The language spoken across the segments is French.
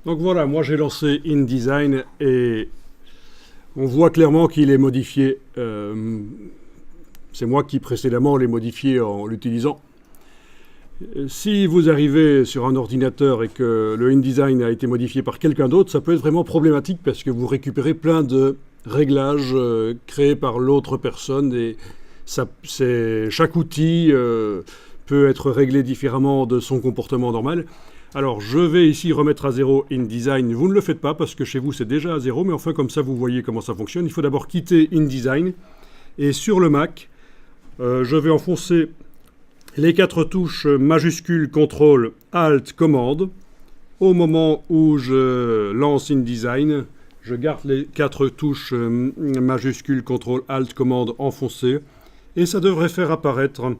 Donc voilà, moi j'ai lancé InDesign et on voit clairement qu'il est modifié. C'est moi qui précédemment l'ai modifié en l'utilisant. Si vous arrivez sur un ordinateur et que le InDesign a été modifié par quelqu'un d'autre, ça peut être vraiment problématique parce que vous récupérez plein de réglages créés par l'autre personne et chaque outil peut être réglé différemment de son comportement normal. Alors je vais ici remettre à zéro InDesign. Vous ne le faites pas parce que chez vous c'est déjà à zéro, mais enfin comme ça vous voyez comment ça fonctionne. Il faut d'abord quitter InDesign et sur le Mac, je vais enfoncer les 4 touches majuscules CTRL, ALT, commande. Au moment où je lance InDesign, je garde les 4 touches majuscules CTRL, ALT, commande enfoncées. Et ça devrait faire apparaître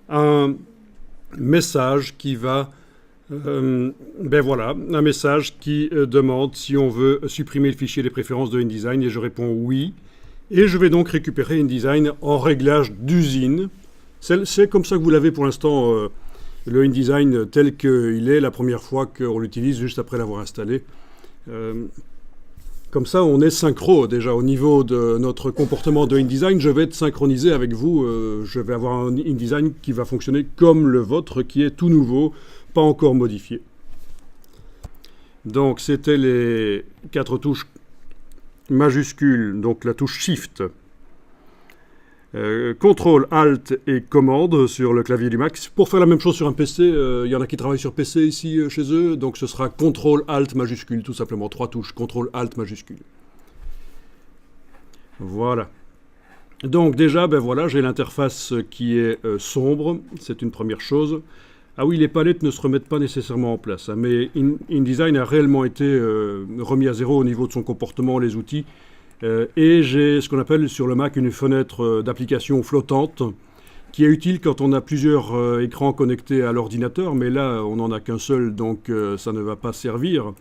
un message qui va... ben voilà, un message qui demande si on veut supprimer le fichier des préférences de InDesign. Et je réponds oui. Et je vais donc récupérer InDesign en réglage d'usine. C'est comme ça que vous l'avez pour l'instant, le InDesign tel qu'il est la première fois qu'on l'utilise, juste après l'avoir installé. Comme ça, on est synchro déjà au niveau de notre comportement de InDesign. Je vais être synchronisé avec vous. Je vais avoir un InDesign qui va fonctionner comme le vôtre, qui est tout nouveau, pas encore modifié. Donc, c'était les 4 touches majuscules, donc la touche Shift. CTRL, ALT et commande sur le clavier du Mac. Pour faire la même chose sur un PC, il y en a qui travaillent sur PC ici chez eux, donc ce sera CTRL, ALT majuscule, tout simplement. 3 touches, CTRL, ALT majuscule. Voilà. Donc déjà, ben voilà, j'ai l'interface qui est sombre, c'est une première chose. Ah oui, les palettes ne se remettent pas nécessairement en place, hein, mais InDesign a réellement été remis à zéro au niveau de son comportement, les outils. Et j'ai ce qu'on appelle sur le Mac une fenêtre d'application flottante qui est utile quand on a plusieurs écrans connectés à l'ordinateur, mais là on n'en a qu'un seul, donc ça ne va pas servir.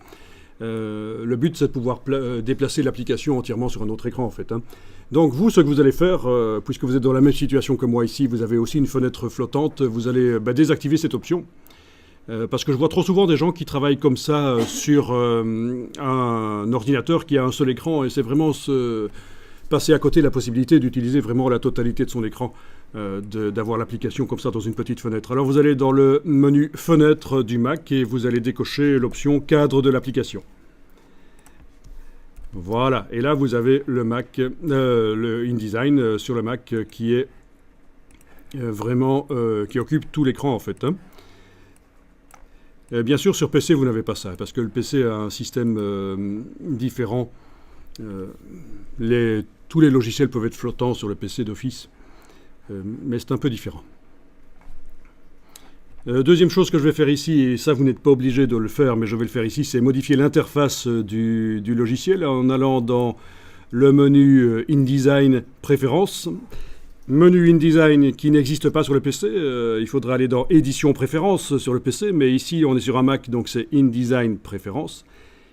Le but c'est de pouvoir déplacer l'application entièrement sur un autre écran en fait. Hein. Donc vous, ce que vous allez faire, puisque vous êtes dans la même situation que moi ici, vous avez aussi une fenêtre flottante, vous allez désactiver cette option. Parce que je vois trop souvent des gens qui travaillent comme ça sur un ordinateur qui a un seul écran et c'est vraiment se passer à côté de la possibilité d'utiliser vraiment la totalité de son écran, d'avoir l'application comme ça dans une petite fenêtre. Alors vous allez dans le menu fenêtre du Mac et vous allez décocher l'option cadre de l'application. Voilà, et là vous avez le Mac, le InDesign sur le Mac qui est vraiment, qui occupe tout l'écran en fait. Hein. Bien sûr, sur PC, vous n'avez pas ça, parce que le PC a un système différent. Tous les logiciels peuvent être flottants sur le PC d'Office, mais c'est un peu différent. Deuxième chose que je vais faire ici, et ça vous n'êtes pas obligé de le faire, mais je vais le faire ici, c'est modifier l'interface du logiciel en allant dans le menu InDesign Préférences. Menu InDesign qui n'existe pas sur le PC, il faudra aller dans Édition Préférences sur le PC, mais ici on est sur un Mac, donc c'est InDesign Préférences.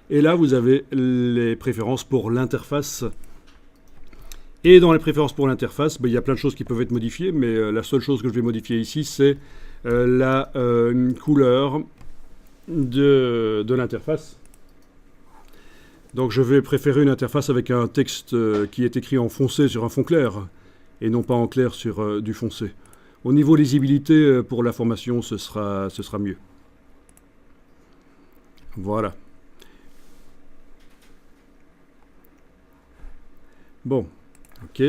Et là vous avez les préférences pour l'interface. Et dans les préférences pour l'interface, il y a plein de choses qui peuvent être modifiées, mais la seule chose que je vais modifier ici, c'est la couleur de l'interface. Donc je vais préférer une interface avec un texte qui est écrit en foncé sur un fond clair, et non pas en clair sur du foncé. Au niveau lisibilité, pour la formation, ce sera mieux. Voilà. Bon, ok.